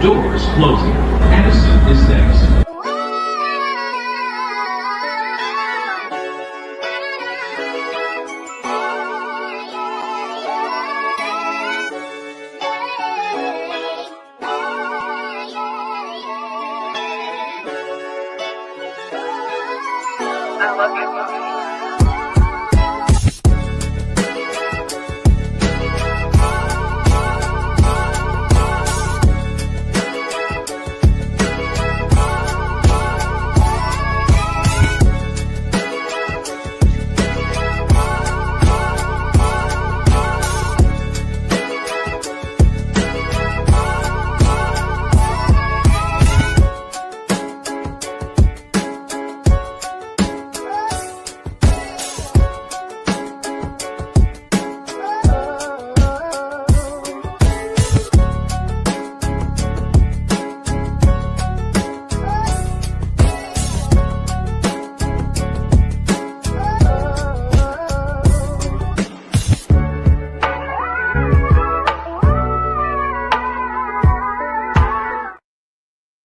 Doors closing. Addison is next.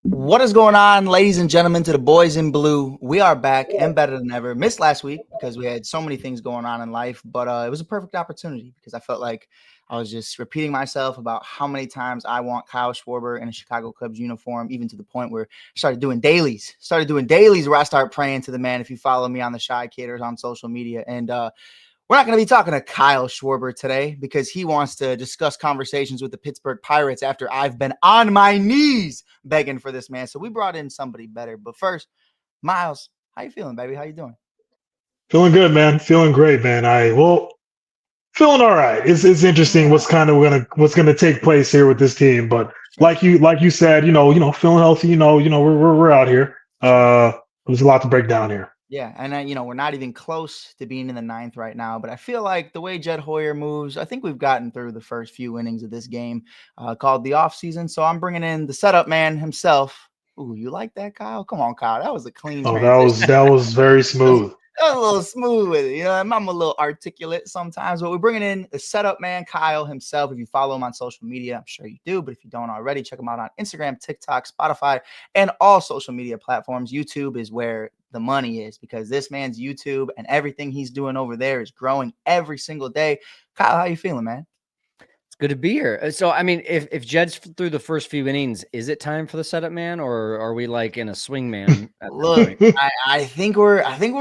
What is going on, ladies and gentlemen, to the boys in blue? We are back and better than ever. Missed last week because we had so many things going on in life, but it was a perfect opportunity because I felt like I was just repeating myself about how many times I want Kyle Schwarber in a Chicago Cubs uniform, even to the point where I started doing dailies where I start praying to the man. If you follow me on the Shy Caters on social media, and we're not going to be talking to Kyle Schwarber today because he wants to discuss conversations with the Pittsburgh Pirates after I've been on my knees begging for this man. So we brought in somebody better. But first, Miles, how you feeling, baby? How you doing? Feeling good, man. Feeling great, man. Feeling all right. It's interesting what's gonna take place here with this team. But Sure. like you said, feeling healthy. We're out here. There's a lot to break down here. Yeah, and we're not even close to being in the ninth right now, but I feel like the way Jed Hoyer moves, I think we've gotten through the first few innings of this game called the offseason. So I'm bringing in the setup man himself. Ooh, you like that, Kyle? Come on, Kyle. That was a clean Oh, transition. that was very smooth. That was a little smooth with it. I'm a little articulate sometimes, but we're bringing in the setup man, Kyle himself. If you follow him on social media, I'm sure you do, but if you don't already, check him out on Instagram, TikTok, Spotify, and all social media platforms. YouTube is where the money is because this man's YouTube and everything he's doing over there is growing every single day. Kyle, how you feeling, man? It's good to be here. So, I mean, if Jed's through the first few innings, is it time for the setup man, or are we like in a swing man at that Look, point? I think we're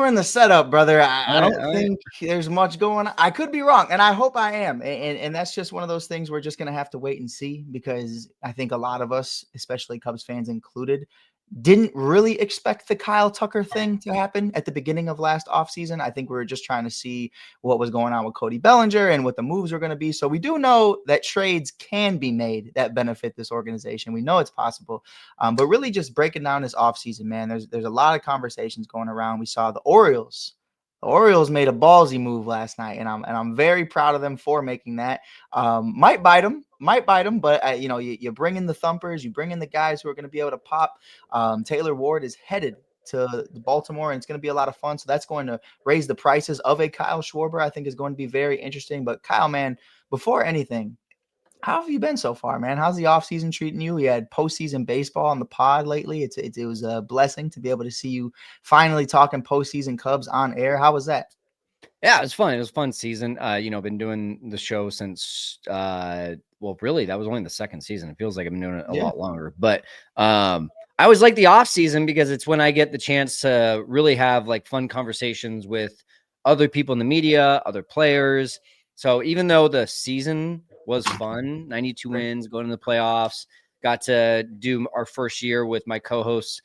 in the setup, brother. I don't All right. think there's much going on. I could be wrong, and I hope I am. And that's just one of those things we're just gonna have to wait and see because I think a lot of us, especially Cubs fans included, didn't really expect the Kyle Tucker thing to happen at the beginning of last offseason. I think we were just trying to see what was going on with Cody Bellinger and what the moves were going to be. So we do know that trades can be made that benefit this organization. We know it's possible. But really just breaking down this offseason, man, there's a lot of conversations going around. We saw the Orioles. The Orioles made a ballsy move last night, and I'm very proud of them for making that. Might bite them, but you bring in the thumpers, you bring in the guys who are going to be able to pop. Taylor Ward is headed to Baltimore, and it's going to be a lot of fun. So that's going to raise the prices of a Kyle Schwarber. I think is going to be very interesting. But Kyle, man, before anything, how have you been so far, man? How's the offseason treating you? We had postseason baseball on the pod lately. It was a blessing to be able to see you finally talking postseason Cubs on air. How was that? Yeah, it was fun. It was a fun season. Been doing the show since really that was only the second season. It feels like I've been doing it a lot longer. But I always like the off season because it's when I get the chance to really have like fun conversations with other people in the media, other players. So even though the season was fun, 92 wins, going to the playoffs, got to do our first year with my co-hosts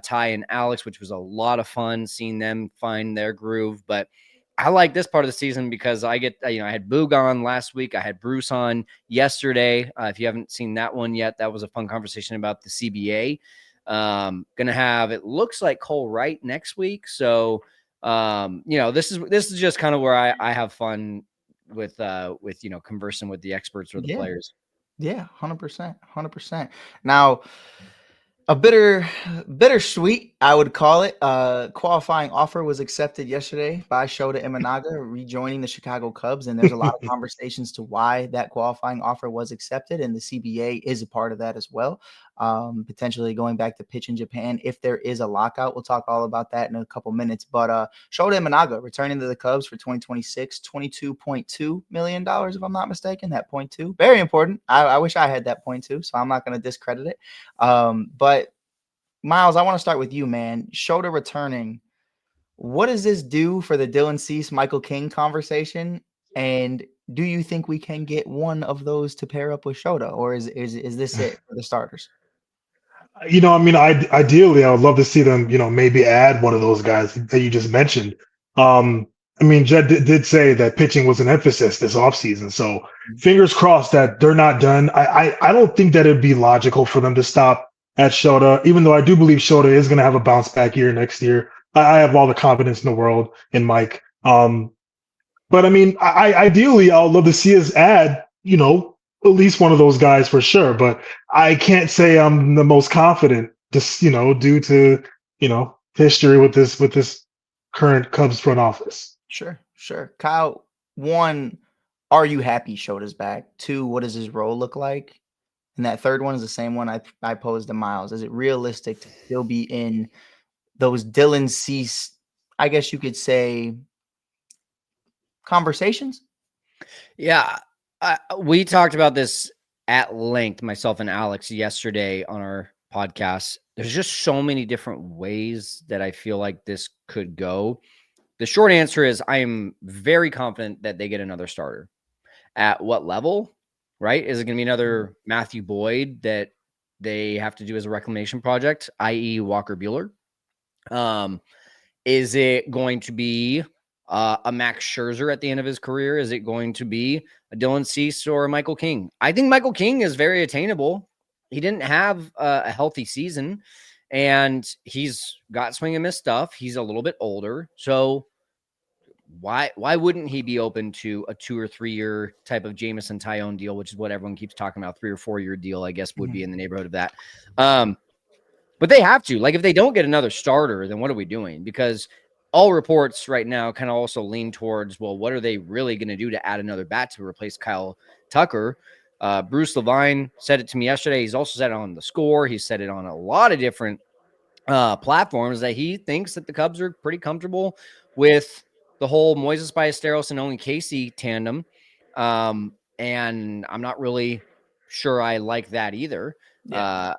Ty and Alex, which was a lot of fun seeing them find their groove. But I like this part of the season because I get, I had Boog on last week. I had Bruce on yesterday. If you haven't seen that one yet, that was a fun conversation about the CBA. Gonna have, it looks like Cole Wright next week. So, this is just kind of where I have fun with conversing with the experts or the players. Yeah, 100%. Now, a bittersweet I would call it. Qualifying offer was accepted yesterday by Shota Imanaga, rejoining the Chicago Cubs, and there's a lot of conversations to why that qualifying offer was accepted, and the CBA is a part of that as well. Potentially going back to pitch in Japan if there is a lockout. We'll talk all about that in a couple minutes. But Shota Imanaga returning to the Cubs for 2026, $22.2 million, if I'm not mistaken. That 0.2, very important. I wish I had that 0.2, so I'm not going to discredit it. But Miles, I want to start with you, man. Shota returning. What does this do for the Dylan Cease, Michael King conversation? And do you think we can get one of those to pair up with Shota, or is this it for the starters? I mean, ideally, I would love to see them, maybe add one of those guys that you just mentioned. I mean, Jed did say that pitching was an emphasis this offseason. So fingers crossed that they're not done. I don't think that it'd be logical for them to stop at Shota, even though I do believe Shota is going to have a bounce back year next year. I have all the confidence in the world in Mike. But I mean, ideally, I would love to see us add, at least one of those guys for sure. But I can't say I'm the most confident, just due to history with this current Cubs front office. Sure. Kyle, one, are you happy Shota's back? Two, what does his role look like? And that third one is the same one I posed to Miles. Is it realistic to still be in those Dylan Cease, I guess you could say, conversations? Yeah. We talked about this at length, myself and Alex, yesterday on our podcast. There's just so many different ways that I feel like this could go. The short answer is I am very confident that they get another starter. At what level, right? Is it going to be another Matthew Boyd that they have to do as a reclamation project, i.e. Walker Buehler? Is it going to be a Max Scherzer at the end of his career? Is it going to be a Dylan Cease or a Michael King? I think Michael King is very attainable. He didn't have a healthy season, and he's got swing and miss stuff. He's a little bit older, so why wouldn't he be open to a 2 or 3 year type of Jameson Tyone deal, which is what everyone keeps talking about? 3 or 4 year deal, I guess, would be in the neighborhood of that. But they have to. Like, if they don't get another starter, then what are we doing? Because all reports right now kind of also lean towards, well, what are they really going to do to add another bat to replace Kyle Tucker? Bruce Levine said it to me yesterday. He's also said it on The Score. He said it on a lot of different platforms that he thinks that the Cubs are pretty comfortable with the whole Moises Ballesteros and Owen Casey tandem. And I'm not really sure I like that either. Yeah.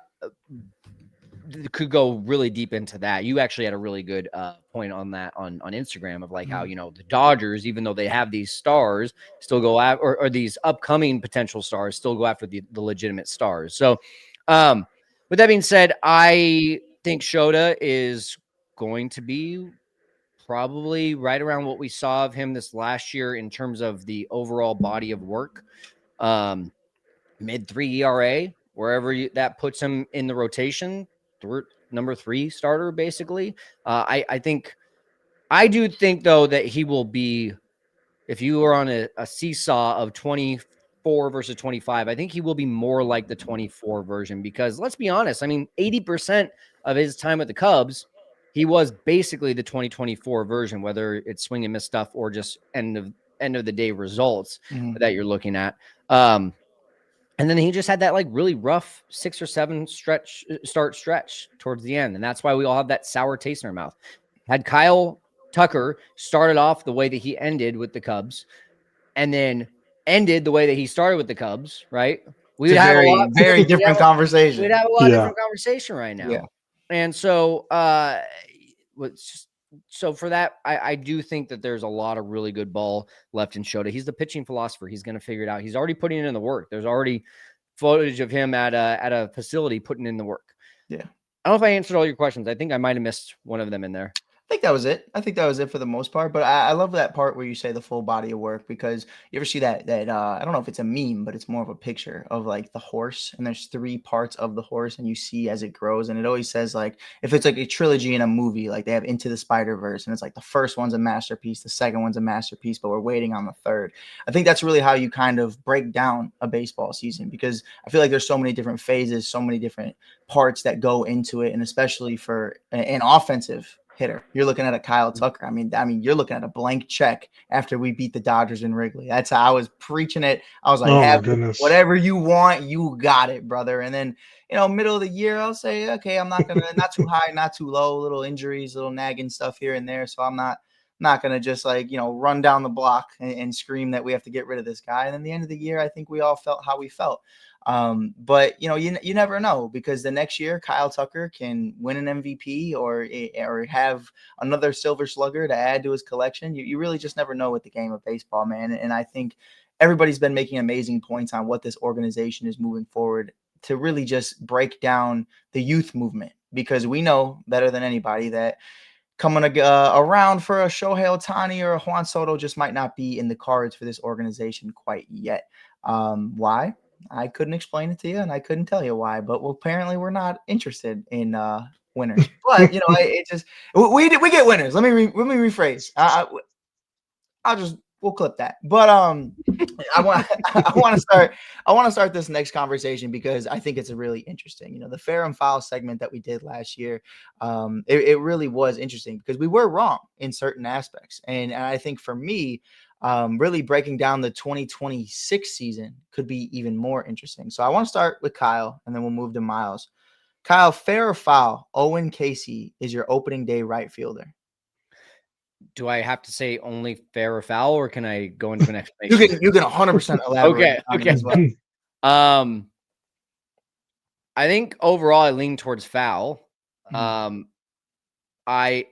Could go really deep into that. You actually had a really good point on that on Instagram of like how, the Dodgers, even though they have these stars, still go out or these upcoming potential stars still go after the legitimate stars. So with that being said, I think Shota is going to be probably right around what we saw of him this last year in terms of the overall body of work. Mid-3 ERA, wherever that puts him in the rotation, number 3 starter, basically. I do think, though, that he will be, if you are on a seesaw of 24 versus 25, I think he will be more like the 24 version because, let's be honest, I mean, 80% of his time with the Cubs, he was basically the 2024 version, whether it's swing and miss stuff or just end of the day results that you're looking at. And then he just had that like really rough 6 or 7 stretch towards the end. And that's why we all have that sour taste in our mouth. Had Kyle Tucker started off the way that he ended with the Cubs and then ended the way that he started with the Cubs, right? We would have a very different conversation. We'd have a lot different conversation right now. Yeah. And so, so for that, I do think that there's a lot of really good ball left in Shota. He's the pitching philosopher. He's going to figure it out. He's already putting in the work. There's already footage of him at a facility putting in the work. Yeah. I don't know if I answered all your questions. I think I might have missed one of them in there. think that was it. I think that was it for the most part. But I love that part where you say the full body of work, because you ever see that I don't know if it's a meme, but it's more of a picture of like the horse, and there's three parts of the horse, and you see as it grows, and it always says like if it's like a trilogy in a movie, like they have Into the Spider-Verse, and it's like the first one's a masterpiece, the second one's a masterpiece, but we're waiting on the third. I think that's really how you kind of break down a baseball season, because I feel like there's so many different phases, so many different parts that go into it, and especially for an offensive hitter, you're looking at a Kyle Tucker. I mean, you're looking at a blank check after we beat the Dodgers in Wrigley. That's how I was preaching it. I was like, Oh my have goodness. whatever you want, you got it, brother. And then, middle of the year, I'll say, okay, I'm not not too high, not too low, little injuries, little nagging stuff here and there. So I'm not gonna just like run down the block and scream that we have to get rid of this guy. And then the end of the year, I think we all felt how we felt. But you never know, because the next year Kyle Tucker can win an MVP or have another silver slugger to add to his collection. You really just never know with the game of baseball, man. And I think everybody's been making amazing points on what this organization is moving forward to really just break down the youth movement, because we know better than anybody that coming around for a Shohei Ohtani or a Juan Soto just might not be in the cards for this organization quite yet. Why? I couldn't explain it to you, and I couldn't tell you why. But apparently, we're not interested in winners. But it just we get winners. Let me rephrase. We'll clip that. But I want I want to start this next conversation because I think it's a really interesting. The fair and foul segment that we did last year, it really was interesting because we were wrong in certain aspects, and I think for me, really breaking down the 2026 season could be even more interesting. So I want to start with Kyle, and then we'll move to Miles. Kyle, fair or foul? Owen Casey is your opening day right fielder. Do I have to say only fair or foul, or can I go into an explanation? You can 100% elaborate on it as well. I think overall I lean towards foul. Mhm. I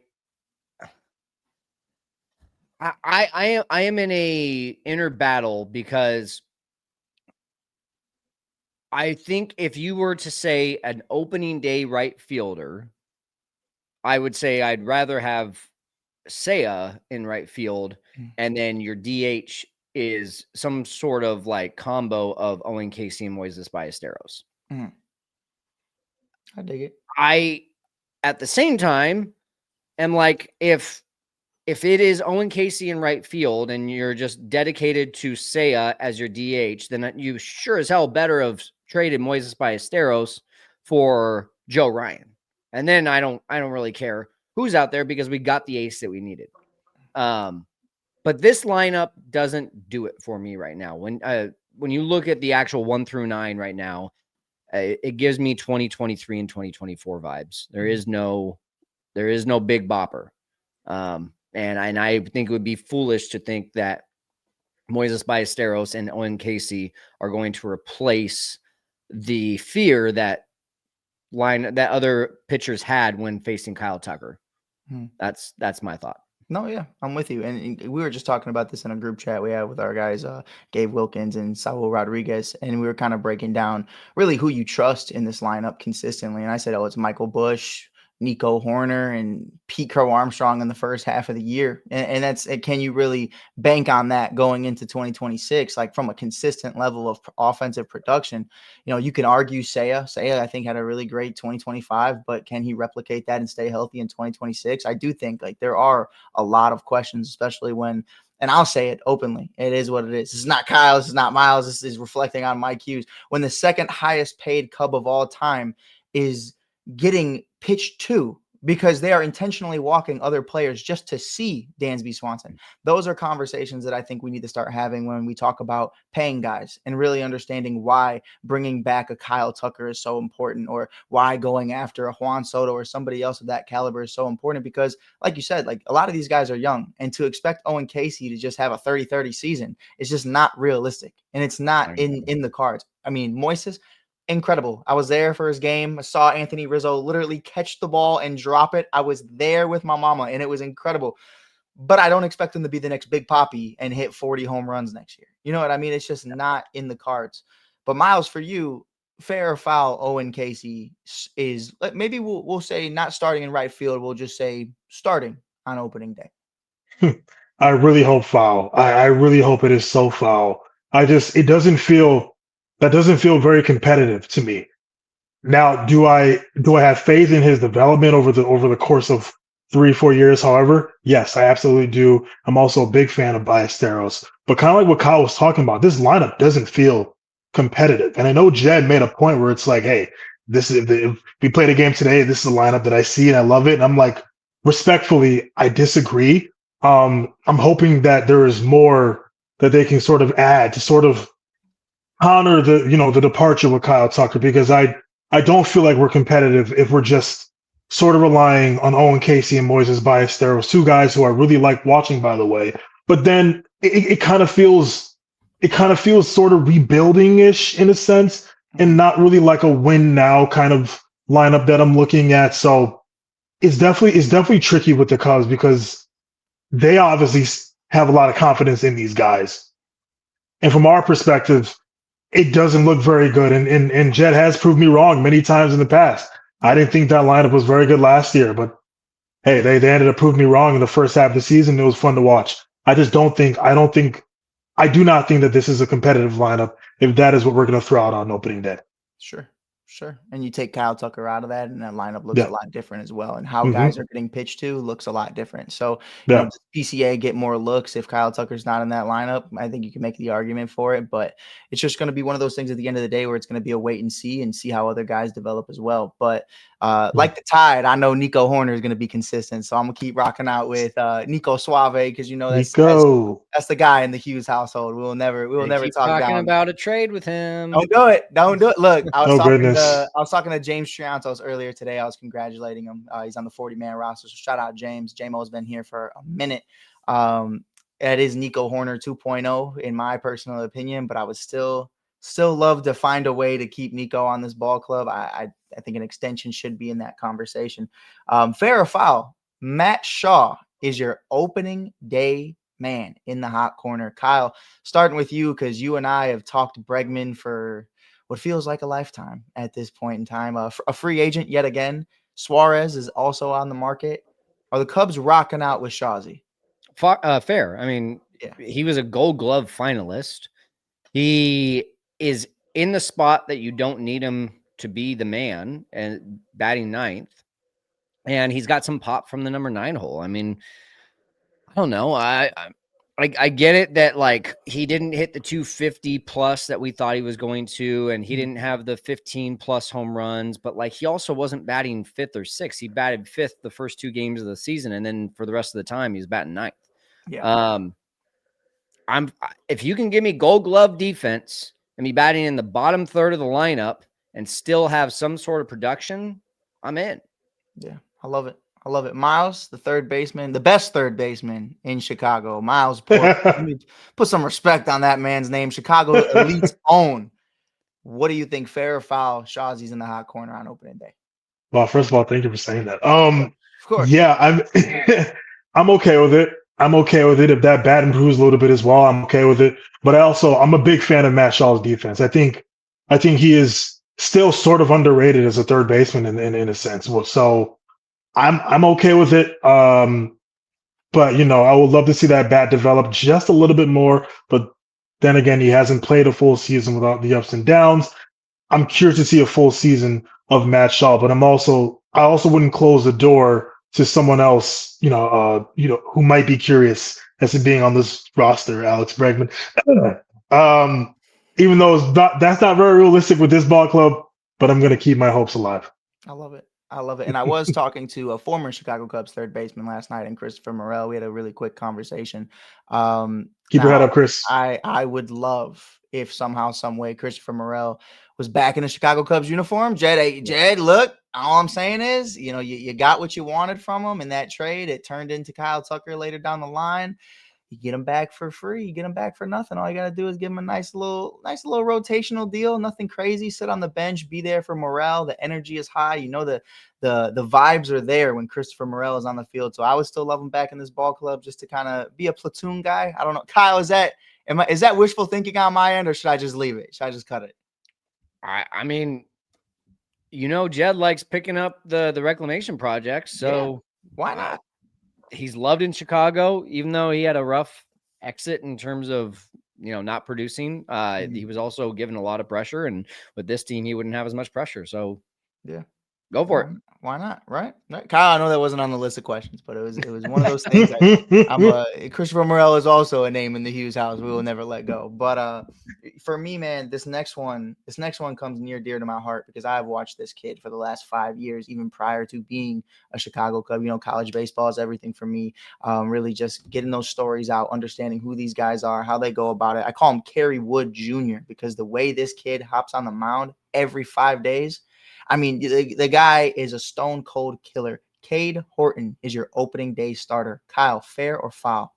am in a inner battle because I think if you were to say an opening day right fielder, I would say I'd rather have Seiya in right field, and then your DH is some sort of like combo of Owen Casey and Moises Ballesteros. Mhm. I dig it. I, at the same time, am like, if it is Owen Casey in right field and you're just dedicated to Seiya as your DH, then you sure as hell better have traded Moises Ballesteros for Joe Ryan. And then I don't really care who's out there because we got the ace that we needed. But this lineup doesn't do it for me right now. When you look at the actual 1 through 9 right now, it gives me 2023 and 2024 vibes. There is no big bopper. And I think it would be foolish to think that Moises Ballesteros and Owen Casey are going to replace the fear that other pitchers had when facing Kyle Tucker. That's my thought. No, yeah, I'm with you. And we were just talking about this in a group chat we had with our guys, Gabe Wilkins and Saul Rodriguez. And we were kind of breaking down really who you trust in this lineup consistently. And I said, it's Michael Busch, Nico Horner, and Pete Crow Armstrong in the first half of the year. And that's, can you really bank on that going into 2026, like from a consistent level of offensive production? You can argue Seiya. Seiya, I think, had a really great 2025, but can he replicate that and stay healthy in 2026? I do think like there are a lot of questions, especially when, and I'll say it openly, it is what it is. It's not Kyle, it's not Miles. This is reflecting on my cues. When the second highest paid Cub of all time is getting pitched to because they are intentionally walking other players just to see Dansby Swanson. Those are conversations that I think we need to start having when we talk about paying guys and really understanding why bringing back a Kyle Tucker is so important, or why going after a Juan Soto or somebody else of that caliber is so important. Because like you said, like a lot of these guys are young, and to expect Owen Casey to just have a 30-30 season is just not realistic, and it's not in the cards. I mean, Moises, incredible. I was there for his game. I saw Anthony Rizzo literally catch the ball and drop it. I was there with my mama, and it was incredible. But I don't expect him to be the next Big Papi and hit 40 home runs next year. You know what I mean? It's just not in the cards. But Miles, for you, fair or foul, Owen Casey is, maybe we'll say not starting in right field. We'll just say starting on opening day? I really hope foul. I really hope it is so foul. It doesn't feel that doesn't feel very competitive to me. Now, do I have faith in his development over the course of 3, 4 years? However, yes, I absolutely do. I'm also a big fan of Ballesteros, but kind of like what Kyle was talking about, this lineup doesn't feel competitive. And I know Jed made a point where it's like, hey, this is if we played a game today, this is a lineup that I see and I love it. And I'm like, respectfully, I disagree. I'm hoping that there is more that they can sort of add to sort of honor the departure with Kyle Tucker because I don't feel like we're competitive if we're just sort of relying on Owen Casey and Moises Ballesteros, two guys who I really like watching, by the way. But then it kind of feels sort of rebuilding ish in a sense, and not really like a win now kind of lineup that I'm looking at. So it's definitely tricky with the Cubs because they obviously have a lot of confidence in these guys, and from our perspective it doesn't look very good. And Jed has proved me wrong many times in the past. I didn't think that lineup was very good last year, but hey, they ended up proving me wrong in the first half of the season. It was fun to watch. I do not think that this is a competitive lineup if that is what we're going to throw out on opening day. Sure, sure. And you take Kyle Tucker out of that, and that lineup looks a Yeah. lot different as well. And how Hmm. guys are getting pitched to looks a lot different. So, Yeah. does PCA get more looks if Kyle Tucker's not in that lineup? I think you can make the argument for it, but it's just going to be one of those things at the end of the day where it's going to be a wait and see how other guys develop as well. But like the Tide, I know Nico Horner is going to be consistent, so I'm gonna keep rocking out with Nico Suave because that's the guy in the Hughes household. We will They never keep talk talking down. about a trade with him. Don't do it. Don't do it. Look, Oh goodness. I was talking to James Triantos earlier today. I was congratulating him. He's on the 40-man roster. So shout out James. JMO's been here for a minute. It is Nico Horner 2.0 in my personal opinion, but I would still love to find a way to keep Nico on this ball club. I think an extension should be in that conversation. Fair or foul, Matt Shaw is your opening day man in the hot corner. Kyle, starting with you, because you and I have talked Bregman for what feels like a lifetime at this point in time. A free agent yet again. Suarez is also on the market. Are the Cubs rocking out with Shazi? Fair. I mean, Yeah. he was a Gold Glove finalist. He is in the spot that you don't need him to be the man and batting ninth. And he's got some pop from the number 9 hole. I mean, I don't know. I get it that like he didn't hit the 250 plus that we thought he was going to, and he didn't have the 15 plus home runs, but like he also wasn't batting 5th or 6th. He batted 5th the first 2 games of the season, and then for the rest of the time he's batting 9th. Yeah. If you can give me Gold Glove defense and be batting in the bottom third of the lineup and still have some sort of production, I'm in. Yeah, I love it. I love it. Miles, the third baseman, the best third baseman in Chicago. Miles Porter. Let me put some respect on that man's name. Chicago Elite's own. What do you think? Fair or foul? Shazi's in the hot corner on opening day. Well, first of all, thank you for saying that. Of course. Yeah, I'm okay with it. I'm okay with it. If that bat improves a little bit as well, I'm okay with it. But I'm a big fan of Matt Shaw's defense. I think he is still sort of underrated as a third baseman in a sense. Well, so I'm okay with it. But I would love to see that bat develop just a little bit more. But then again, he hasn't played a full season without the ups and downs. I'm curious to see a full season of Matt Shaw, but I also wouldn't close the door to someone else, who might be curious as to being on this roster, Alex Bregman. Even though that's not very realistic with this ball club, but I'm going to keep my hopes alive. I love it. I love it. And I was talking to a former Chicago Cubs third baseman last night, and Christopher Morel. We had a really quick conversation. Keep your head up, Chris. I would love if somehow, some way, Christopher Morel was back in a Chicago Cubs uniform. Jed, look, all I'm saying is, you got what you wanted from him in that trade. It turned into Kyle Tucker later down the line. You get him back for free. You get him back for nothing. All you got to do is give him a nice little rotational deal. Nothing crazy. Sit on the bench. Be there for morale. The energy is high. The vibes are there when Christopher Morel is on the field. So I would still love him back in this ball club just to kind of be a platoon guy. I don't know. Kyle, is that wishful thinking on my end, or should I just leave it? Should I just cut it? I mean, Jed likes picking up the reclamation projects. So yeah. Why not? he's loved in Chicago, even though he had a rough exit in terms of, not producing. He was also given a lot of pressure, and with this team, he wouldn't have as much pressure. So Yeah. go for it. Why not? Right? Kyle, I know that wasn't on the list of questions, but it was one of those things. Christopher Morel is also a name in the Hughes house. We will never let go. But for me, man, this next one comes near dear to my heart because I've watched this kid for the last 5 years, even prior to being a Chicago Cub. College baseball is everything for me. Really just getting those stories out, understanding who these guys are, how they go about it. I call him Kerry Wood Jr. because the way this kid hops on the mound every 5 days. I mean, the guy is a stone cold killer. Cade Horton is your opening day starter. Kyle, fair or foul?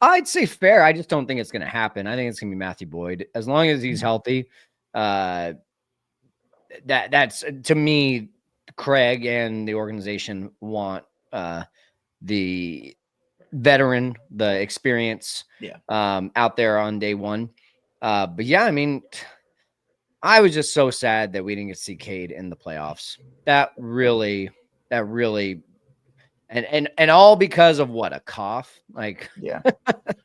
I'd say fair. I just don't think it's going to happen. I think it's going to be Matthew Boyd. As long as he's healthy, that's to me, Craig and the organization want the veteran, the experience out there on day one. But yeah, I mean, I was just so sad that we didn't get to see Cade in the playoffs. That really, and all because of what, a cough? Like, yeah.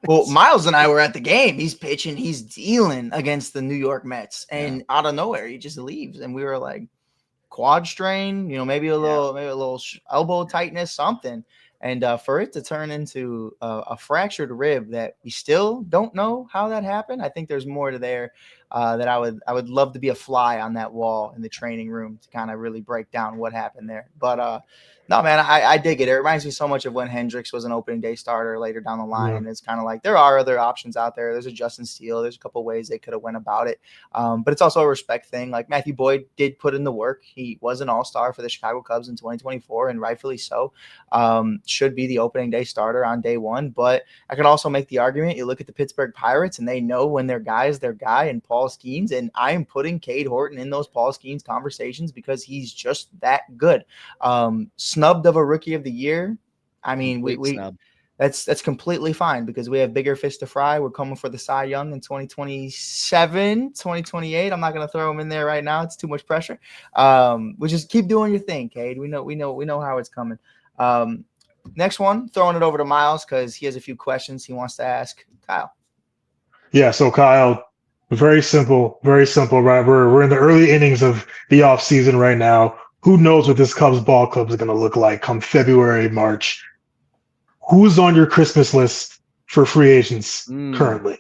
Well, Miles and I were at the game. He's pitching, he's dealing against the New York Mets, and out of nowhere, he just leaves, and we were like, quad strain, maybe a little elbow tightness, something. And for it to turn into a fractured rib that we still don't know how that happened, I think there's more to there that I would love to be a fly on that wall in the training room to kind of really break down what happened there. But no, man, I dig it. It reminds me so much of when Hendricks was an opening day starter later down the line. And it's kind of like there are other options out there. There's a Justin Steele. There's a couple ways they could have went about it. But it's also a respect thing. Like Matthew Boyd did put in the work. He was an all-star for the Chicago Cubs in 2024, and rightfully so. Should be the opening day starter on day one. But I could also make the argument, you look at the Pittsburgh Pirates, and they know when their guy is their guy and Paul Skeens. And I am putting Cade Horton in those Paul Skeens conversations because he's just that good. Snubbed of a rookie of the year. I mean, we that's completely fine because we have bigger fish to fry. We're coming for the Cy Young in 2027, 2028. I'm not going to throw him in there right now. It's too much pressure. We just keep doing your thing, Cade. We know how it's coming. Next one, throwing it over to Miles because he has a few questions he wants to ask Kyle. Yeah, so Kyle, very simple, right? We're in the early innings of the offseason right now. Who knows what this Cubs ball club is going to look like come February, March? Who's on your Christmas list for free agents currently?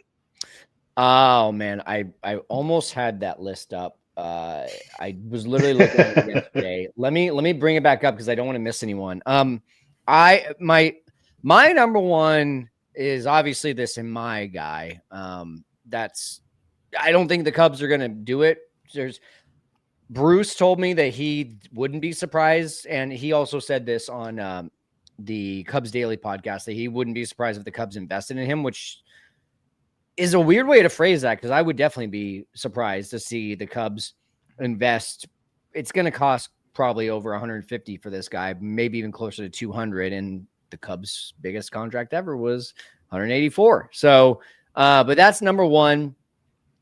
Oh man, I almost had that list up. I was literally looking at it yesterday. Let me bring it back up because I don't want to miss anyone. My number one is obviously this in my guy. I don't think the Cubs are going to do it. Bruce told me that he wouldn't be surprised, and he also said this on the Cubs Daily podcast that he wouldn't be surprised if the Cubs invested in him, which is a weird way to phrase that because I would definitely be surprised to see the Cubs invest. It's going to cost probably over 150 for this guy, maybe even closer to 200, and the Cubs' biggest contract ever was 184. So, but that's number one.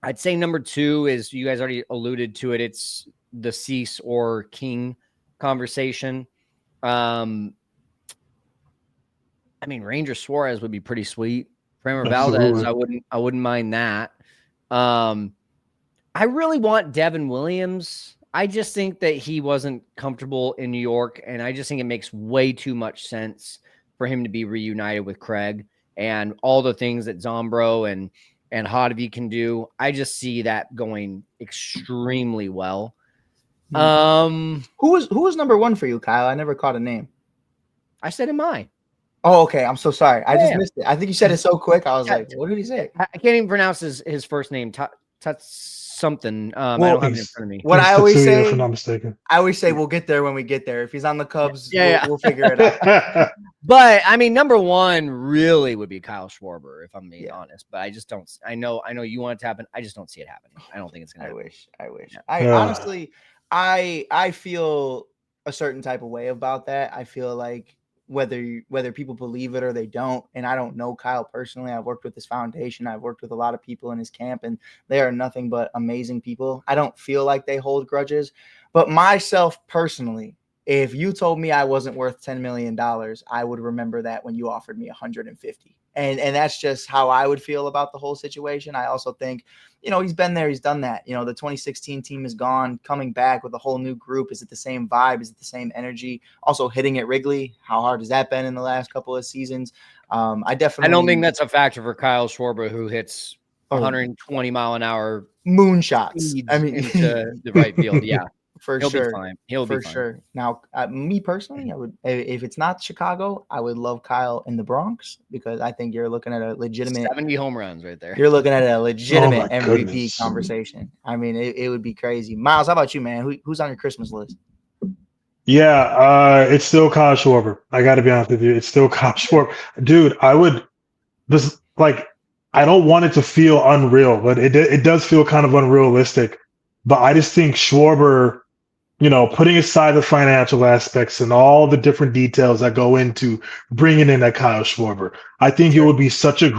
I'd say number two is, you guys already alluded to it, it's the Cease or King conversation. I mean, Ranger Suarez would be pretty sweet. Framber Valdez, I wouldn't mind that. I really want Devin Williams. I just think that he wasn't comfortable in New York, and I just think it makes way too much sense for him to be reunited with Craig and all the things that Zombro and Hodvie can do. I just see that going extremely well. Who was number one for you, Kyle? I never caught a name. I said Imai. Oh, okay. I'm so sorry. I just missed it. I think you said it so quick. I was like, what did he say? I can't even pronounce his first name. Something. I don't have it in front of me. What I always say, if I'm not mistaken. I always say we'll get there when we get there. If he's on the Cubs, we'll figure it out. But I mean, number one really would be Kyle Schwarber, if I'm being honest. But I just don't. I know you want it to happen. I just don't see it happening. I don't think it's gonna happen. I wish. I honestly, I feel a certain type of way about that. I feel like whether people believe it or they don't, and I don't know Kyle personally. I've worked with his foundation. I've worked with a lot of people in his camp, and they are nothing but amazing people. I don't feel like they hold grudges, but myself personally, If you told me I wasn't worth $10 million, I would remember that when you offered me 150. And that's just how I would feel about the whole situation. I also think, he's been there, he's done that. The 2016 team is gone, coming back with a whole new group. Is it the same vibe? Is it the same energy? Also hitting at Wrigley, how hard has that been in the last couple of seasons? I don't think that's a factor for Kyle Schwarber, who hits 120 mile an hour moonshots. I mean, into the right field. Yeah. He'll be fine. He'll be fine. Sure. Now, me personally, I would, if it's not Chicago, I would love Kyle in the Bronx, because I think you're looking at a legitimate 70 home runs right there. You're looking at a legitimate MVP goodness. conversation. I mean, it would be crazy. Miles, how about you, man? Who's on your Christmas list? Yeah, it's still Kyle Schwarber. I got to be honest with you. It's still Kyle Schwarber. Dude, I don't want it to feel unreal, but it does feel kind of unrealistic. But I just think Schwarber, putting aside the financial aspects and all the different details that go into bringing in that Kyle Schwarber, I think it would be such a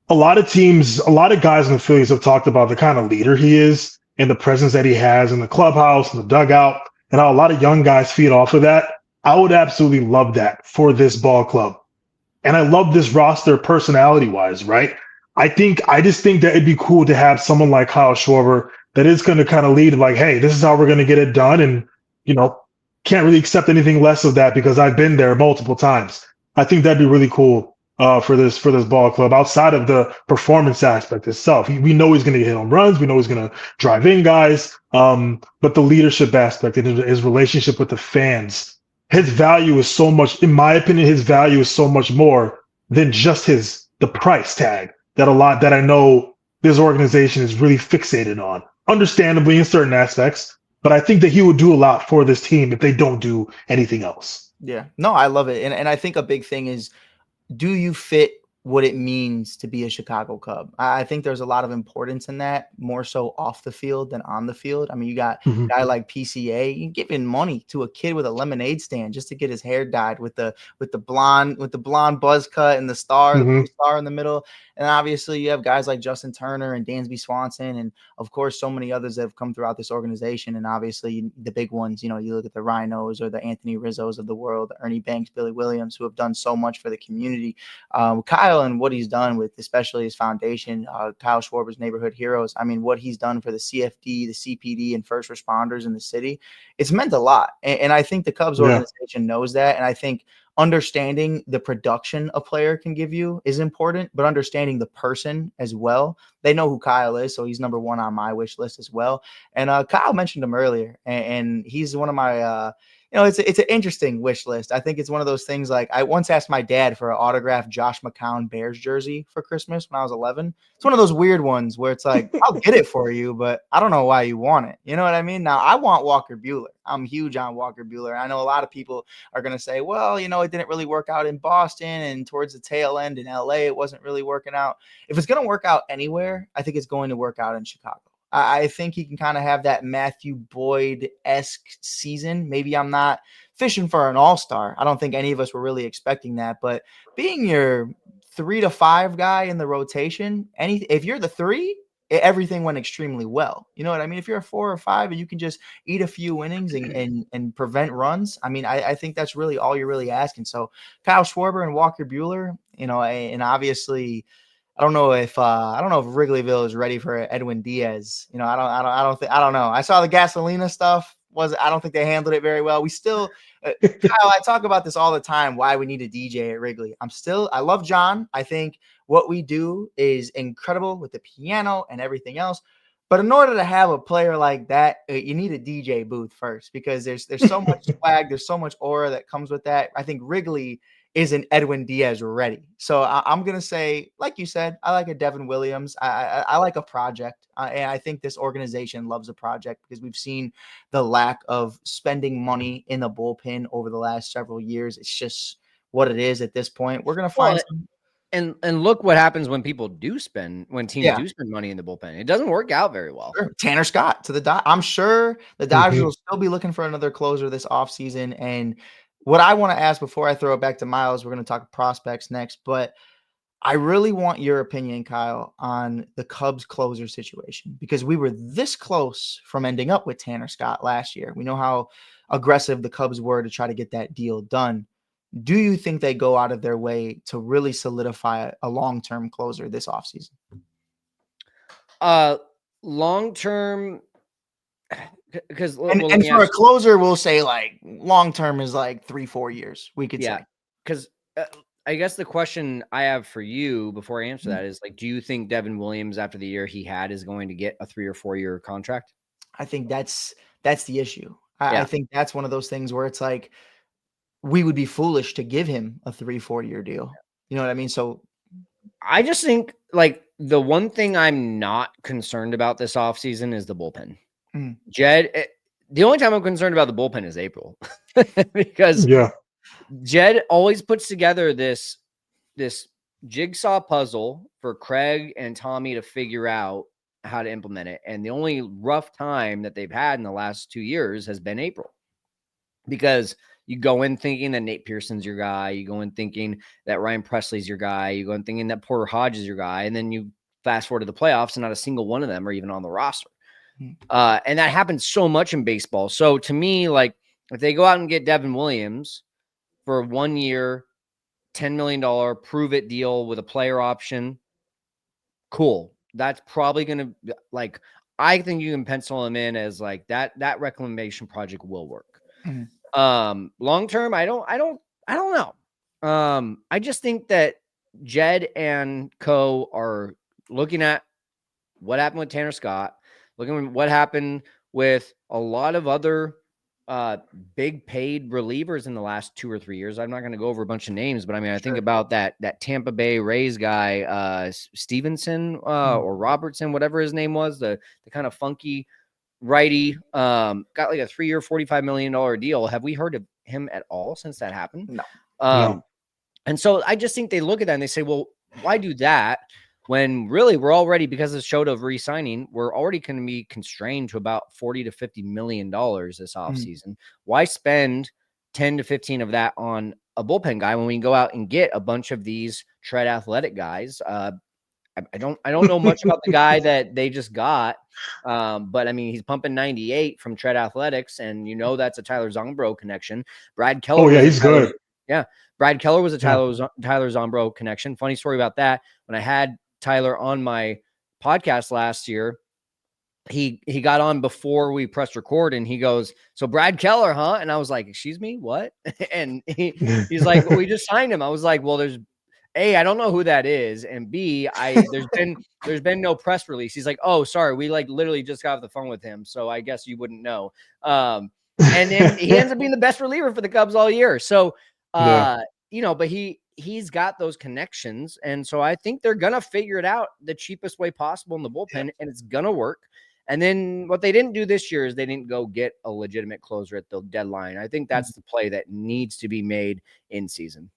lot of teams, a lot of guys in the Phillies have talked about the kind of leader he is and the presence that he has in the clubhouse and the dugout, and how a lot of young guys feed off of that. I would absolutely love that for this ball club. And I love this roster personality wise, right? I just think that it'd be cool to have someone like Kyle Schwarber that is going to kind of lead, like, hey, this is how we're going to get it done. And, can't really accept anything less of that because I've been there multiple times. I think that'd be really cool for this ball club outside of the performance aspect itself. We know he's going to hit home runs. We know he's going to drive in guys. But the leadership aspect and his relationship with the fans, his value is so much, in my opinion, his value is so much more than just the price tag that I know this organization is really fixated on, understandably in certain aspects. But I think that he would do a lot for this team if they don't do anything else. Yeah, no, I love it. And I think a big thing is, do you fit what it means to be a Chicago Cub? I think there's a lot of importance in that, more so off the field than on the field. I mean, you got a guy like PCA, you giving money to a kid with a lemonade stand just to get his hair dyed with the blonde buzz cut and the star, the blue star in the middle. And obviously you have guys like Justin Turner and Dansby Swanson, and of course so many others that have come throughout this organization. And obviously the big ones, you look at the Rhinos or the Anthony Rizzos of the world, the Ernie Banks, Billy Williams, who have done so much for the community. Kyle and what he's done with especially his foundation, Kyle Schwarber's Neighborhood Heroes. I mean, what he's done for the CFD, the CPD, and first responders in the city, it's meant a lot. And I think the Cubs organization knows that. And I think understanding the production a player can give you is important, but understanding the person as well. They know who Kyle is, so he's number one on my wish list as well. And Kyle mentioned him earlier, and he's one of my it's an interesting wish list. I think it's one of those things, like I once asked my dad for an autographed Josh McCown Bears jersey for Christmas when I was 11. It's one of those weird ones where it's like, I'll get it for you, but I don't know why you want it. You know what I mean? Now, I want Walker Buehler. I'm huge on Walker Buehler. I know a lot of people are going to say, well, it didn't really work out in Boston, and towards the tail end in LA, it wasn't really working out. If it's going to work out anywhere, I think it's going to work out in Chicago. I think he can kind of have that Matthew Boyd-esque season. Maybe I'm not fishing for an all-star. I don't think any of us were really expecting that. But being your 3 to 5 guy in the rotation, if you're the 3, everything went extremely well. You know what I mean? If you're a 4 or 5 and you can just eat a few innings and prevent runs, I mean, I think that's really all you're really asking. So Kyle Schwarber and Walker Buehler, and obviously – I don't know if Wrigleyville is ready for Edwin Diaz. I don't know. I saw the Gasolina stuff. I don't think they handled it very well. We still, Kyle, I talk about this all the time, why we need a DJ at Wrigley. I love John. I think what we do is incredible with the piano and everything else. But in order to have a player like that, you need a DJ booth first, because there's so much swag, there's so much aura that comes with that. I think Wrigley isn't Edwin Diaz ready. So I'm going to say, like you said, I like a Devin Williams. I like a project. And I think this organization loves a project, because we've seen the lack of spending money in the bullpen over the last several years. It's just what it is at this point. We're going to find some. And look what happens when teams do spend money in the bullpen. It doesn't work out very well. Sure. Tanner Scott to the Dodgers. I'm sure the Dodgers will still be looking for another closer this offseason. And what I want to ask before I throw it back to Miles, we're going to talk prospects next, but I really want your opinion, Kyle, on the Cubs closer situation, because we were this close from ending up with Tanner Scott last year. We know how aggressive the Cubs were to try to get that deal done. Do you think they go out of their way to really solidify a long-term closer this offseason? Long term, because And for a closer, we'll say like long-term is like 3-4 years, we could say. Because I guess the question I have for you before I answer Mhm. that is like, do you think Devin Williams, after the year he had, is going to get a 3 or 4 year contract? I think that's the issue. I Yeah. think that's one of those things where it's like we would be foolish to give him a 3-4 year deal. You know what I mean? So I just think like the one thing I'm not concerned about this offseason is the bullpen. Mhm. Jed, the only time I'm concerned about the bullpen is April because Yeah. Jed always puts together this jigsaw puzzle for Craig and Tommy to figure out how to implement it. And the only rough time that they've had in the last 2 years has been April, because you go in thinking that Nate Pearson's your guy. You go in thinking that Ryan Presley's your guy. You go in thinking that Porter Hodge is your guy. And then you fast forward to the playoffs and not a single one of them are even on the roster. Mhm. And that happens so much in baseball. So to me, like if they go out and get Devin Williams for 1 year, $10 million prove it deal with a player option, cool. That's probably going to like, I think you can pencil him in as like that reclamation project will work. Mhm. Long term, I don't know. I just think that Jed and co are looking at what happened with Tanner Scott, looking at what happened with a lot of other big paid relievers in the last 2 or 3 years. I'm not going to go over a bunch of names, but I mean, I think about that Tampa Bay Rays guy, Stevenson or Robertson, whatever his name was, the kind of funky righty, got like a 3-year, $45 million deal. Have we heard of him at all since that happened? No. No. And so I just think they look at that and they say, well, why do that when really we're already, because of Shota re-signing, we're already going to be constrained to about $40 to $50 million this offseason. Why spend 10 to 15 of that on a bullpen guy when we can go out and get a bunch of these tread athletic guys? I don't know much about the guy that they just got. But I mean, he's pumping 98 from Tread Athletics, and you know that's a Tyler Zombro connection. Brad Keller. Oh yeah, he's good. Yeah, Brad Keller was a Yeah. Tyler Zombro connection. Funny story about that. When I had Tyler on my podcast last year, he got on before we pressed record, and he goes, "So Brad Keller, huh?" And I was like, "Excuse me, what?" And he's like, "We just signed him." I was like, "Well, there's A, I don't know who that is, and B, there's been no press release." He's like, "Oh, sorry, we like literally just got off the phone with him, so I guess you wouldn't know." And then he ends up being the best reliever for the Cubs all year. So, Yeah. you know, but he's got those connections, and so I think they're gonna figure it out the cheapest way possible in the bullpen, and it's gonna work. And then what they didn't do this year is they didn't go get a legitimate closer at the deadline. I think that's the play that needs to be made in season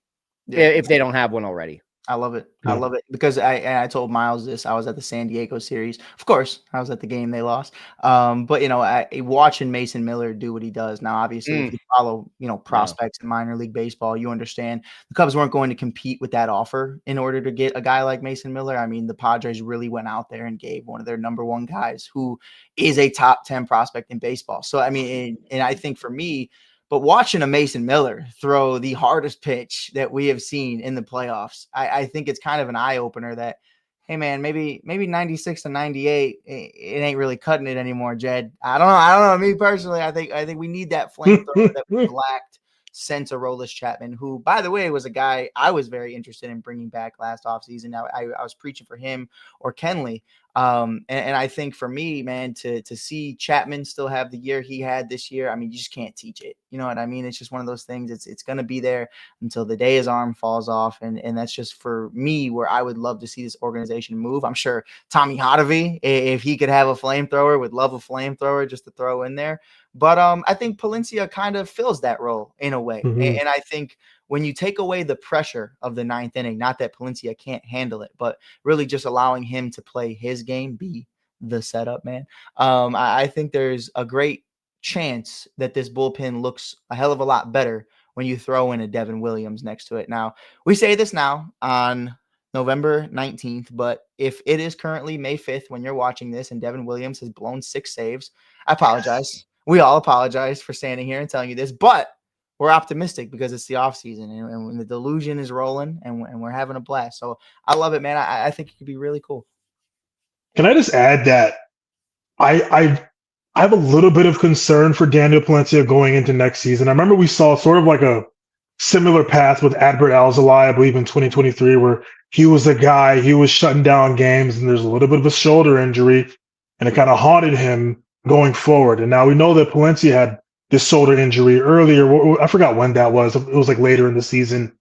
if they don't have one already. I love it. I Yeah. love it because I told Miles this. I was at the San Diego series. Of course, I was at the game they lost. But you know, watching Mason Miller do what he does now. Obviously, if you follow, you know, prospects in minor league baseball, you understand the Cubs weren't going to compete with that offer in order to get a guy like Mason Miller. I mean, the Padres really went out there and gave one of their number one guys who is a top 10 prospect in baseball. So I mean, and I think for me. But watching a Mason Miller throw the hardest pitch that we have seen in the playoffs, I think it's kind of an eye opener that, hey man, maybe 96 to 98, it ain't really cutting it anymore, Jed. I don't know. Me personally, I think we need that flamethrower that we lacked since Aroldis Chapman, who, by the way, was a guy I was very interested in bringing back last offseason. I was preaching for him or Kenley. And I think for me, man, to see Chapman still have the year he had this year, I mean, you just can't teach it. You know what I mean? It's just one of those things. It's going to be there until the day his arm falls off. And that's just for me where I would love to see this organization move. I'm sure Tommy Hotovy, if he could have a flamethrower, would love a flamethrower just to throw in there. But I think Palencia kind of fills that role in a way. Mhm. And I think when you take away the pressure of the ninth inning, not that Palencia can't handle it, but really just allowing him to play his game, be the setup man. I think there's a great chance that this bullpen looks a hell of a lot better when you throw in a Devin Williams next to it. Now, we say this now on November 19th. But if it is currently May 5th when you're watching this and Devin Williams has blown 6 saves, I apologize. Yes. We all apologize for standing here and telling you this, but we're optimistic because it's the offseason and when the delusion is rolling and we're having a blast. So I love it, man. I think it could be really cool. Can I just add that I have a little bit of concern for Daniel Palencia going into next season. I remember we saw sort of like a similar path with Adbert Alzolay, I believe, in 2023, where he was the guy, he was shutting down games, and there's a little bit of a shoulder injury, and it kind of haunted him going forward. And now we know that Palencia had this shoulder injury earlier. I forgot when that was. It was like later in the season.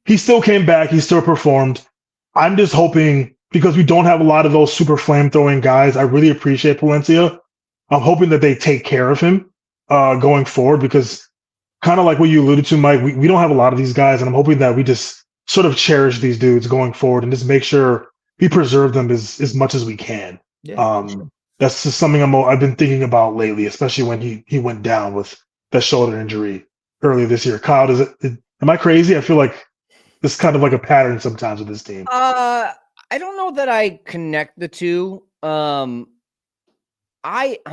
He still came back. He still performed. I'm just hoping, because we don't have a lot of those super flame throwing guys, I really appreciate Palencia. I'm hoping that they take care of him going forward, because kind of like what you alluded to, Mike, we don't have a lot of these guys, and I'm hoping that we just sort of cherish these dudes going forward and just make sure we preserve them as much as we can. Yeah, That's just something I've been thinking about lately, especially when he went down with that shoulder injury earlier this year. Kyle, am I crazy? I feel like this is kind of like a pattern sometimes with this team. I don't know that I connect the two. I'm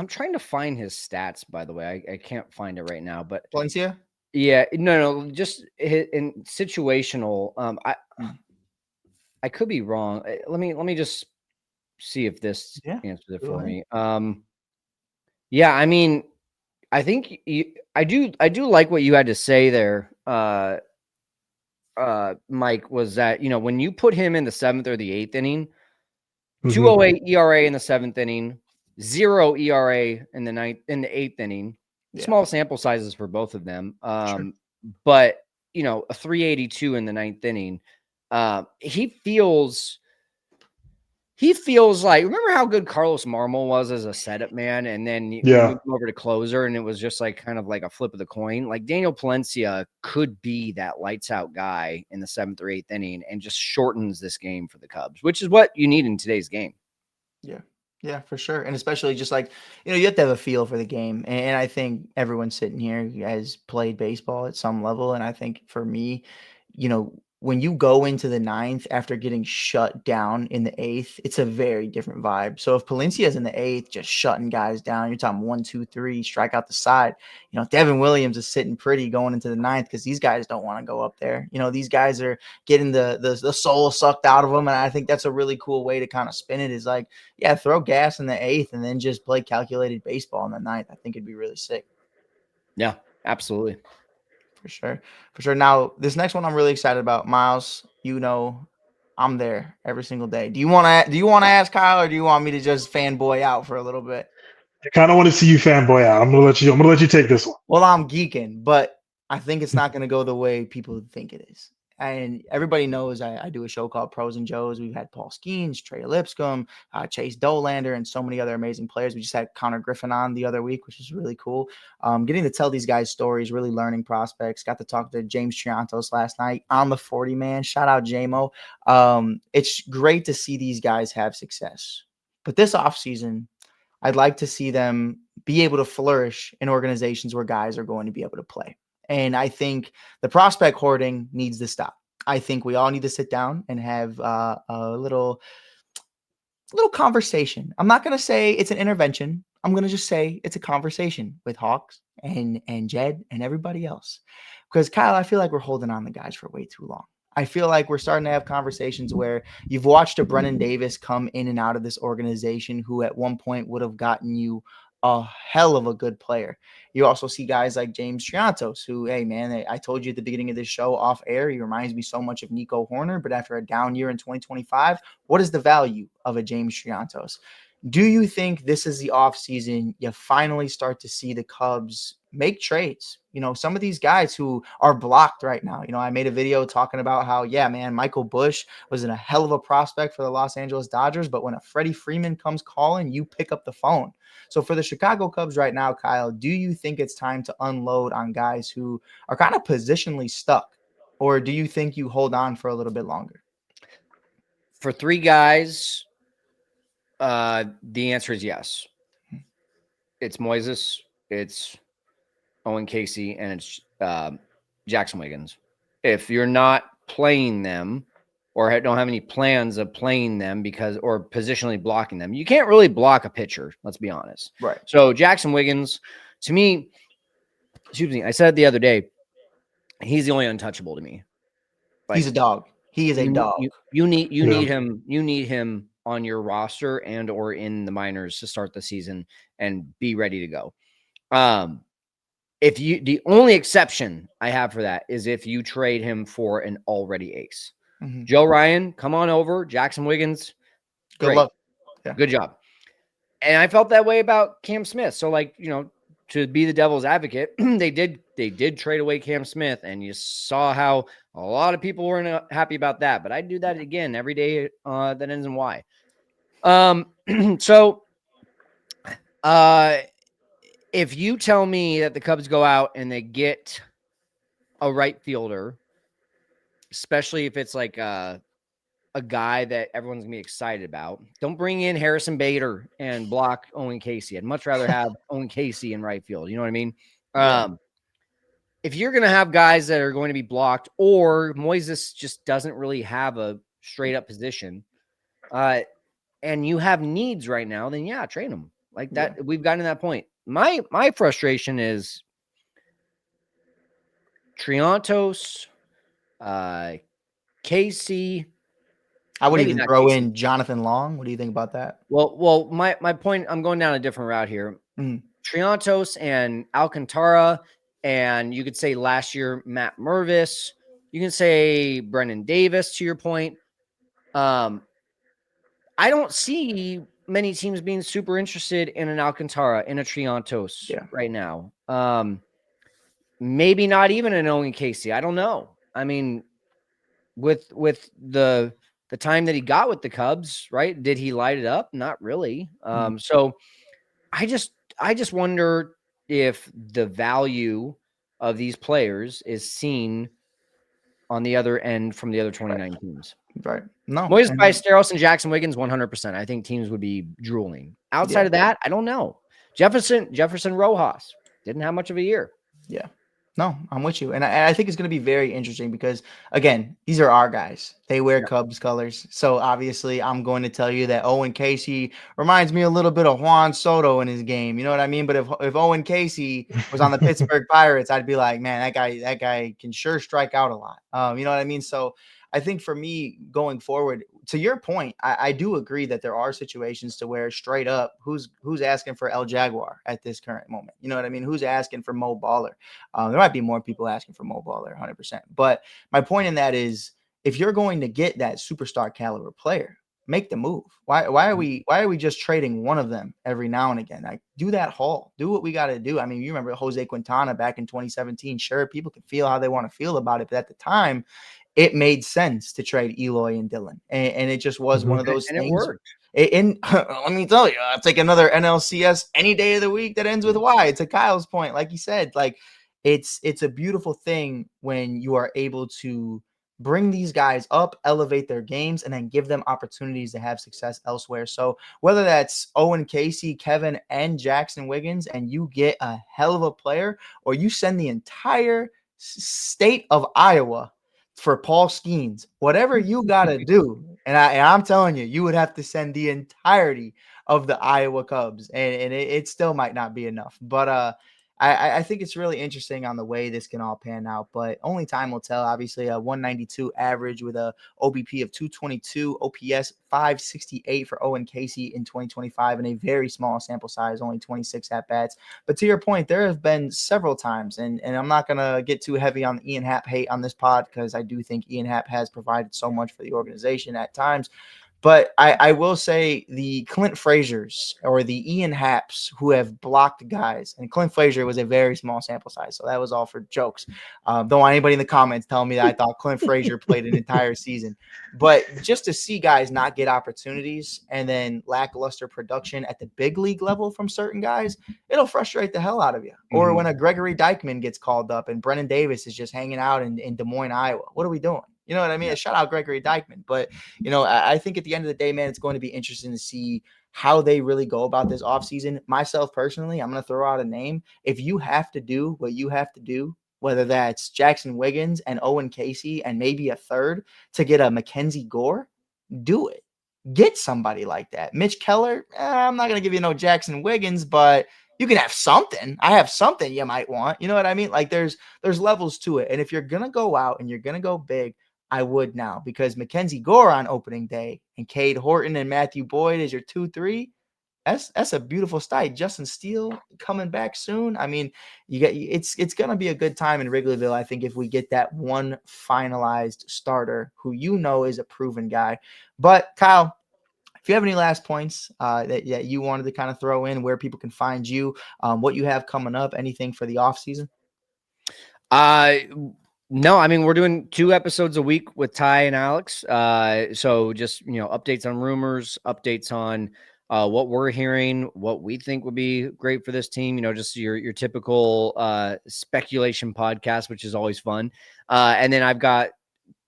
trying to find his stats, by the way. I can't find it right now, but Palencia? Yeah, no, just in situational. I could be wrong. Let me just see if this answers it for me. Yeah, I mean, I think I do like what you had to say there, Mike. Was that, when you put him in the 7th or the 8th inning, 2.08 ERA in the 7th inning, 0 ERA in the 8th inning. Yeah. Small sample sizes for both of them. Sure. But a 3.82 in the 9th inning. He feels like, remember how good Carlos Marmol was as a setup man, and then you moved him over to closer, and it was just like kind of like a flip of the coin. Like Daniel Palencia could be that lights out guy in the 7th or 8th inning and just shortens this game for the Cubs, which is what you need in today's game. Yeah, for sure. And especially just like, you have to have a feel for the game. And I think everyone sitting here has played baseball at some level. And I think for me, when you go into the 9th after getting shut down in the 8th, it's a very different vibe. So if Palencia is in the 8th, just shutting guys down, you're talking 1, 2, 3, strike out the side. Devin Williams is sitting pretty going into the 9th because these guys don't want to go up there. These guys are getting the soul sucked out of them. And I think that's a really cool way to kind of spin it, is like, yeah, throw gas in the 8th and then just play calculated baseball in the 9th. I think it'd be really sick. Yeah, absolutely. For sure. Now, this next one I'm really excited about. Miles, I'm there every single day. Do you want to ask Kyle, or do you want me to just fanboy out for a little bit? I kind of want to see you fanboy out. I'm gonna let you take this one. Well, I'm geeking, but I think it's not going to go the way people think it is. And everybody knows I do a show called Pros and Joes. We've had Paul Skeens, Trey Lipscomb, Chase Dolander, and so many other amazing players. We just had Connor Griffin on the other week, which is really cool. Getting to tell these guys stories, really learning prospects. Got to talk to James Triantos last night on the 40-man. Shout out JMO. It's great to see these guys have success. But this offseason, I'd like to see them be able to flourish in organizations where guys are going to be able to play. And I think the prospect hoarding needs to stop. I think we all need to sit down and have a little conversation. I'm not going to say it's an intervention. I'm going to just say it's a conversation with Hawks and Jed and everybody else. Because, Kyle, I feel like we're holding on the guys for way too long. I feel like we're starting to have conversations where you've watched a Brennan Davis come in and out of this organization who at one point would have gotten you a hell of a good player. You also see guys like James Triantos, who, hey, man, I told you at the beginning of this show off air, he reminds me so much of Nico Horner, but after a down year in 2025, what is the value of a James Triantos? Do you think this is the offseason you finally start to see the Cubs make trades? Some of these guys who are blocked right now. I made a video talking about how, yeah, man, Michael Busch was in a hell of a prospect for the Los Angeles Dodgers, but when a Freddie Freeman comes calling, you pick up the phone. So for the Chicago Cubs right now, Kyle, do you think it's time to unload on guys who are kind of positionally stuck? Or do you think you hold on for a little bit longer? For 3 guys, the answer is yes. It's Moises, it's Owen Casey, and it's Jackson Wiggins. If you're not playing them, or don't have any plans of playing them or positionally blocking them. You can't really block a pitcher, let's be honest. Right. So Jackson Wiggins, to me, excuse me, I said it the other day, he's the only untouchable to me. Like, he's a dog. He is a dog. You need him on your roster and or in the minors to start the season and be ready to go. The only exception I have for that is if you trade him for an already ace. Mm-hmm. Joe Ryan, come on over. Jackson Wiggins, Good luck. Yeah. Good job. And I felt that way about Cam Smith. So, like, to be the devil's advocate, they did trade away Cam Smith, and you saw how a lot of people weren't happy about that. But I'd do that again every day that ends in Y. So, if you tell me that the Cubs go out and they get a right fielder, especially if it's like a guy that everyone's gonna be excited about, don't bring in Harrison Bader and block Owen Casey. I'd much rather have Owen Casey in right field. You know what I mean? Yeah. If you're gonna have guys that are going to be blocked, or Moises just doesn't really have a straight up position, and you have needs right now, then yeah, trade them like that. Yeah. We've gotten to that point. My frustration is Triantos, Casey. I would even throw in Jonathan Long. What do you think about that? Well, my point, I'm going down a different route here. Triantos and Alcantara, and you could say last year Matt Mervis. You can say Brennan Davis, to your point. I don't see many teams being super interested in an Alcantara, in a Triantos right now. Maybe not even an Owen Casey. I don't know. I mean, with the time that he got with the Cubs, right? Did he light it up? Not really. So I just wonder if the value of these players is seen on the other end from the other 29 teams. Right. No. Moises Ballesteros and Jackson Wiggins, 100%. I think teams would be drooling. Outside of that, I don't know. Jefferson Rojas didn't have much of a year. Yeah. No, I'm with you. And I think it's going to be very interesting because, again, these are our guys. They wear Cubs colors. So, obviously, I'm going to tell you that Owen Casey reminds me a little bit of Juan Soto in his game. You know what I mean? But if Owen Casey was on the Pittsburgh Pirates, I'd be like, man, that guy can sure strike out a lot. You know what I mean? So, I think for me going forward, to your point, I do agree that there are situations to where straight up, who's asking for El Jaguar at this current moment? You know what I mean? Who's asking for Mo Baller? There might be more people asking for Mo Baller, 100%. But my point in that is, if you're going to get that superstar caliber player, make the move. Why are we just trading one of them every now and again? Like, do that haul. Do what we got to do. I mean, you remember Jose Quintana back in 2017. Sure, people can feel how they want to feel about it, but at the time, it made sense to trade Eloy and Dylan. And it just was one of those things. It worked. And let me tell you, I'll take another NLCS any day of the week that ends with Y. It's a Kyle's point. Like you said, like it's a beautiful thing when you are able to bring these guys up, elevate their games, and then give them opportunities to have success elsewhere. So whether that's Owen Casey, Kevin, and Jackson Wiggins, and you get a hell of a player, or you send the entire state of Iowa for Paul Skeens, whatever you got to do. And I'm telling you, you would have to send the entirety of the Iowa Cubs, and it still might not be enough. But I think it's really interesting on the way this can all pan out, but only time will tell. Obviously, a 192 average with a OBP of 222, OPS 568 for Owen Casey in 2025 in a very small sample size, only 26 at-bats. But to your point, there have been several times, and I'm not going to get too heavy on the Ian Happ hate on this pod because I do think Ian Happ has provided so much for the organization at times. But I will say the Clint Frazier's or the Ian Happs who have blocked guys, and Clint Frazier was a very small sample size, so that was all for jokes. Don't want anybody in the comments telling me that I thought Clint Frazier played an entire season. But just to see guys not get opportunities and then lackluster production at the big league level from certain guys, it'll frustrate the hell out of you. Or when a Gregory Dykman gets called up and Brennan Davis is just hanging out in Des Moines, Iowa. What are we doing? You know what I mean? Shout out Gregory Dykman. But, I think at the end of the day, man, it's going to be interesting to see how they really go about this offseason. Myself personally, I'm going to throw out a name. If you have to do what you have to do whether that's Jackson Wiggins and Owen Casey and maybe a third to get a Mackenzie Gore, do it. Get somebody like that. Mitch Keller, I'm not going to give you no Jackson Wiggins, but you can have something. I have something you might want. You know what I mean? Like there's levels to it. And if you're going to go out and you're going to go big, I would now, because Mackenzie Gore on opening day and Cade Horton and Matthew Boyd is your 2-3. That's a beautiful sight. Justin Steele coming back soon. I mean, it's gonna be a good time in Wrigleyville. I think if we get that one finalized starter who is a proven guy. But Kyle, if you have any last points that you wanted to kind of throw in, where people can find you, what you have coming up, anything for the off season? No, I mean, we're doing 2 episodes a week with Ty and Alex. So just, updates on rumors, updates on what we're hearing, what we think would be great for this team, just your typical speculation podcast, which is always fun. And then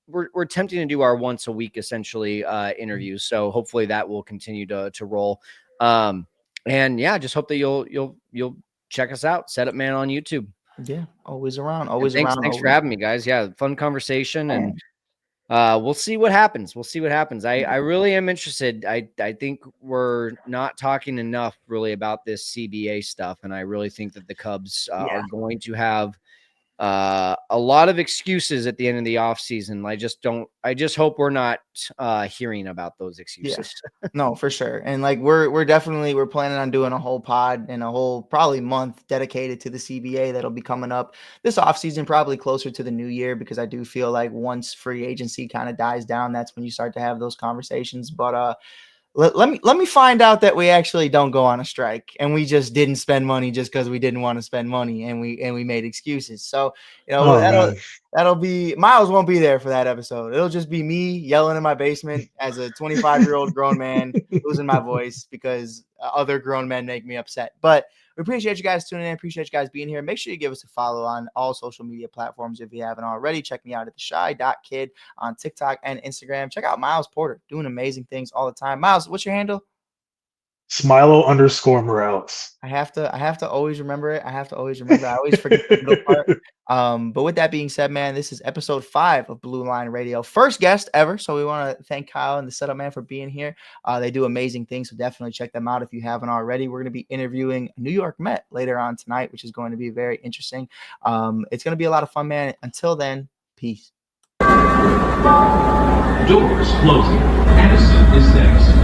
we're attempting to do our once a week, essentially, interviews. So hopefully that will continue to roll. And yeah, just hope that you'll check us out. Setup Man on YouTube. Yeah, always around. Thanks for having me, guys. Yeah, fun conversation, and we'll see what happens. I really am interested. I think we're not talking enough really about this CBA stuff, and I really think that the Cubs are going to have a lot of excuses at the end of the offseason. I just hope we're not hearing about those excuses. Yeah. No, for sure. And like we're planning on doing a whole pod and a whole probably month dedicated to the CBA that'll be coming up this offseason, probably closer to the new year, because I do feel like once free agency kind of dies down, that's when you start to have those conversations. But let me find out that we actually don't go on a strike and we just didn't spend money just because we didn't want to spend money and we made excuses. So that'll be Miles won't be there for that episode. It'll just be me yelling in my basement as a 25-year-old grown man losing my voice because other grown men make me upset. But we appreciate you guys tuning in. Appreciate you guys being here. Make sure you give us a follow on all social media platforms if you haven't already. Check me out at theshy.kid on TikTok and Instagram. Check out Miles Porter, doing amazing things all the time. Miles, what's your handle? Smilo_Morales. I have to always remember it. I always forget the middle part. But with that being said, man, this is episode 5 of Blue Line Radio. First guest ever. So we want to thank Kyle and the Setup Man for being here. They do amazing things. So definitely check them out if you haven't already. We're going to be interviewing New York Met later on tonight, which is going to be very interesting. It's going to be a lot of fun, man. Until then, peace. Doors closing. Addison is next.